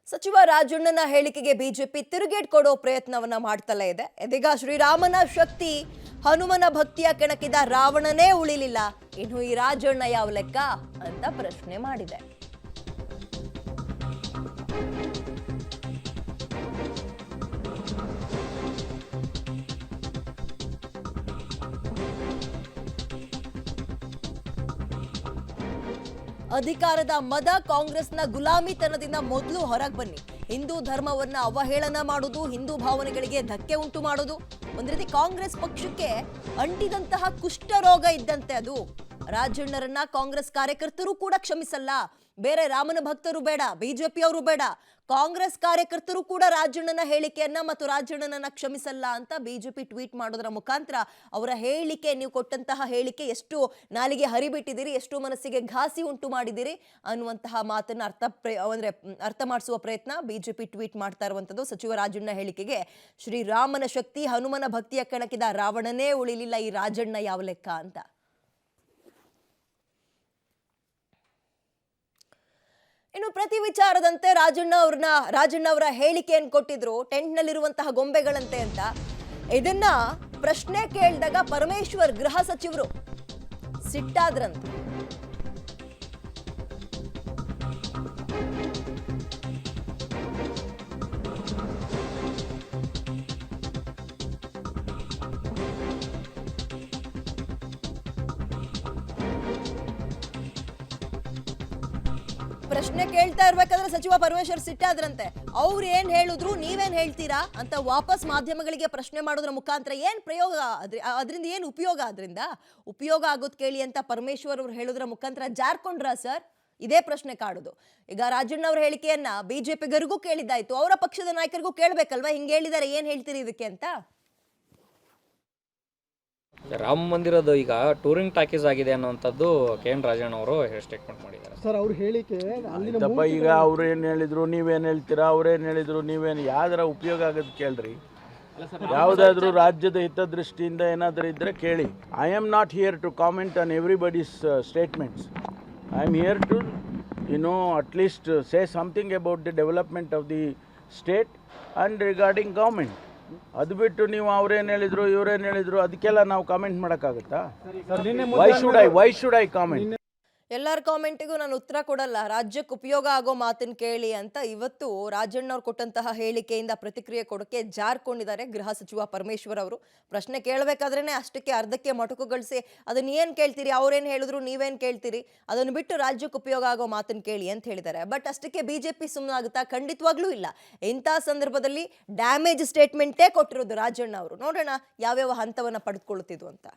ಸಚಿವ ರಾಜಣ್ಣನ ಹೇಳಿಕೆಗೆ ಬಿಜೆಪಿ ತಿರುಗೇಟ್ ಕೊಡೋ ಪ್ರಯತ್ನವನ್ನ ಮಾಡ್ತಲೇ ಇದೆ. ಇದೀಗ ಶ್ರೀರಾಮನ ಶಕ್ತಿ ಹನುಮನ ಭಕ್ತಿಯ ಕೆಣಕಿದ ರಾವಣನೇ ಉಳಿಲಿಲ್ಲ, ಇನ್ನು ಈ ರಾಜಣ್ಣ ಯಾವ ಲೆಕ್ಕ ಅಂತ ಪ್ರಶ್ನೆ ಮಾಡಿದೆ. ಅಧಿಕಾರದ ಮದ, ಕಾಂಗ್ರೆಸ್ನ ಗುಲಾಮಿತನದಿಂದ ಮೊದಲು ಹೊರಗೆ ಬನ್ನಿ. ಹಿಂದೂ ಧರ್ಮವನ್ನ ಅವಹೇಳನ ಮಾಡುವುದು, ಹಿಂದೂ ಭಾವನೆಗಳಿಗೆ ಧಕ್ಕೆ ಉಂಟು ಮಾಡುವುದು, ಒಂದ್ ರೀತಿ ಕಾಂಗ್ರೆಸ್ ಪಕ್ಷಕ್ಕೆ ಅಂಟಿದಂತಹ ಕುಷ್ಠರೋಗ ಇದ್ದಂತೆ ಅದು. ರಾಜಣ್ಣರನ್ನ ಕಾಂಗ್ರೆಸ್ ಕಾರ್ಯಕರ್ತರು ಕೂಡ ಕ್ಷಮಿಸಲ್ಲ. ಬೇರೆ ರಾಮನ ಭಕ್ತರು ಬೇಡ, ಬಿಜೆಪಿಯವರು ಬೇಡ, ಕಾಂಗ್ರೆಸ್ ಕಾರ್ಯಕರ್ತರು ಕೂಡ ರಾಜಣ್ಣನ ಹೇಳಿಕೆಯನ್ನ ಮತ್ತು ರಾಜಣ್ಣನನ್ನ ಕ್ಷಮಿಸಲ್ಲ ಅಂತ ಬಿಜೆಪಿ ಟ್ವೀಟ್ ಮಾಡೋದರ ಮುಖಾಂತರ ಅವರ ಹೇಳಿಕೆ, ನೀವು ಕೊಟ್ಟಂತಹ ಹೇಳಿಕೆ ಎಷ್ಟು ನಾಲಿಗೆ ಹರಿಬಿಟ್ಟಿದ್ದೀರಿ, ಎಷ್ಟು ಮನಸ್ಸಿಗೆ ಘಾಸಿ ಉಂಟು ಮಾಡಿದ್ದೀರಿ ಅನ್ನುವಂತಹ ಮಾತನ್ನ ಅರ್ಥ ಮಾಡಿಸುವ ಪ್ರಯತ್ನ ಬಿಜೆಪಿ ಟ್ವೀಟ್ ಮಾಡ್ತಾ ಇರುವಂತದ್ದು. ಸಚಿವ ರಾಜಣ್ಣ ಹೇಳಿಕೆಗೆ ಶ್ರೀರಾಮನ ಶಕ್ತಿ ಹನುಮನ ಭಕ್ತಿಯ ಕೆಣಕಿದ ರಾವಣನೇ ಉಳಿಲಿಲ್ಲ, ಈ ರಾಜಣ್ಣ ಯಾವ ಲೆಕ್ಕ ಅಂತ. ಇನ್ನು ಪ್ರತಿ ವಿಚಾರದಂತೆ ರಾಜಣ್ಣ ಅವರ ಹೇಳಿಕೆಯನ್ನು ಕೊಟ್ಟಿದ್ರು, ಟೆಂಟ್ ನಲ್ಲಿರುವಂತಹ ಗೊಂಬೆಗಳಂತೆ ಅಂತ. ಇದನ್ನ ಪ್ರಶ್ನೆ ಕೇಳಿದಾಗ ಪರಮೇಶ್ವರ್ ಗೃಹ ಸಚಿವರು ಸಿಟ್ಟಾದ್ರಂತೆ. ಪ್ರಶ್ನೆ ಕೇಳ್ತಾ ಇರ್ಬೇಕಾದ್ರೆ ಸಚಿವ ಪರಮೇಶ್ವರ್ ಸಿಟ್ಟಾದ್ರಂತೆ. ಅವ್ರು ಏನ್ ಹೇಳಿದ್ರು ನೀವೇನ್ ಹೇಳ್ತೀರಾ ಅಂತ ವಾಪಸ್ ಮಾಧ್ಯಮಗಳಿಗೆ ಪ್ರಶ್ನೆ ಮಾಡೋದ್ರ ಮುಖಾಂತರ ಏನ್ ಪ್ರಯೋಗ, ಅದರಿಂದ ಏನ್ ಉಪಯೋಗ, ಅದರಿಂದ ಉಪಯೋಗ ಆಗೋದ್ ಕೇಳಿ ಅಂತ ಪರಮೇಶ್ವರ್ ಅವ್ರು ಹೇಳೋದ್ರ ಮುಖಾಂತರ ಜಾರ್ಕೊಂಡ್ರ ಸರ್? ಇದೇ ಪ್ರಶ್ನೆ ಕಾಡುದು. ಈಗ ರಾಜಣ್ಣ ಅವ್ರ ಹೇಳಿಕೆಯನ್ನ ಬಿಜೆಪಿಗರಿಗೂ ಕೇಳಿದ್ದಾಯ್ತು, ಅವರ ಪಕ್ಷದ ನಾಯಕರಿಗೂ ಕೇಳ್ಬೇಕಲ್ವಾ, ಹಿಂಗ್ ಹೇಳಿದಾರೆ ಏನ್ ಹೇಳ್ತೀರಿ ಇದಕ್ಕೆ ಅಂತ. ರಾಮ ಮಂದಿರದ ಈಗ ಟೂರಿಂಗ್ ಟಾಕೀಸ್ ಆಗಿದೆ ಅನ್ನುವಂಥದ್ದು ಕೆ.ಎನ್. ರಾಜಣ್ಣ ಅವರು ಸ್ಟೇಟ್ಮೆಂಟ್ ಮಾಡಿದ್ದಾರೆ ಸರ್. ಅವ್ರ ಹೇಳಿಕೆ ಈಗ ಅವ್ರು ಏನು ಹೇಳಿದ್ರು ನೀವೇನು ಹೇಳ್ತೀರಾ, ಅವ್ರೇನು ಹೇಳಿದ್ರು ನೀವೇನು, ಯಾವ್ದಾರ ಉಪಯೋಗ ಆಗೋದು ಕೇಳ್ರಿ. ಯಾವುದಾದ್ರೂ ರಾಜ್ಯದ ಹಿತದೃಷ್ಟಿಯಿಂದ ಏನಾದರೂ ಇದ್ದರೆ ಕೇಳಿ. I am not here to comment on everybody's statements. I am here to at least say something about the development of the state and regarding government. ಅದು ಬಿಟ್ಟು ನೀವು ಅವ್ರೇನು ಹೇಳಿದ್ರು ಇವ್ರೇನು ಹೇಳಿದ್ರು ಅದಕ್ಕೆಲ್ಲ ನಾವು ಕಾಮೆಂಟ್ ಮಾಡೋಕ್ಕಾಗತ್ತಾ? Why should I comment? ಎಲ್ಲರ ಕಾಮೆಂಟಿಗೂ ನಾನು ಉತ್ತರ ಕೊಡಲ್ಲ, ರಾಜ್ಯಕ್ಕೆ ಉಪಯೋಗ ಆಗೋ ಮಾತನ್ನ ಕೇಳಿ ಅಂತ ಇವತ್ತು ರಾಜಣ್ಣ ಅವ್ರು ಕೊಟ್ಟಂತಹ ಹೇಳಿಕೆಯಿಂದ ಪ್ರತಿಕ್ರಿಯೆ ಕೊಡೋಕೆ ಜಾರ್ಕೊಂಡಿದ್ದಾರೆ ಗೃಹ ಸಚಿವ ಪರಮೇಶ್ವರ್ ಅವರು. ಪ್ರಶ್ನೆ ಕೇಳಬೇಕಾದ್ರೇನೆ ಅಷ್ಟಕ್ಕೆ ಅರ್ಧಕ್ಕೆ ಮೊಟಕುಗೊಳಿಸಿ ಅದನ್ನ ಏನ್ ಕೇಳ್ತೀರಿ, ಅವ್ರೇನ್ ಹೇಳಿದ್ರು ನೀವೇನ್ ಕೇಳ್ತೀರಿ, ಅದನ್ನು ಬಿಟ್ಟು ರಾಜ್ಯಕ್ಕೆ ಉಪಯೋಗ ಆಗೋ ಮಾತನ್ನ ಕೇಳಿ ಅಂತ ಹೇಳಿದ್ದಾರೆ. ಬಟ್ ಅಷ್ಟಕ್ಕೆ ಬಿಜೆಪಿ ಸುಮ್ಮನಾಗುತ್ತಾ? ಖಂಡಿತವಾಗ್ಲೂ ಇಲ್ಲ. ಇಂಥ ಸಂದರ್ಭದಲ್ಲಿ ಡ್ಯಾಮೇಜ್ ಸ್ಟೇಟ್ಮೆಂಟೇ ಕೊಟ್ಟಿರೋದು ರಾಜಣ್ಣ ಅವರು. ನೋಡೋಣ ಯಾವ್ಯಾವ ಹಂತವನ್ನ ಪಡೆದುಕೊಳ್ಳುತ್ತಿದ್ದು ಅಂತ.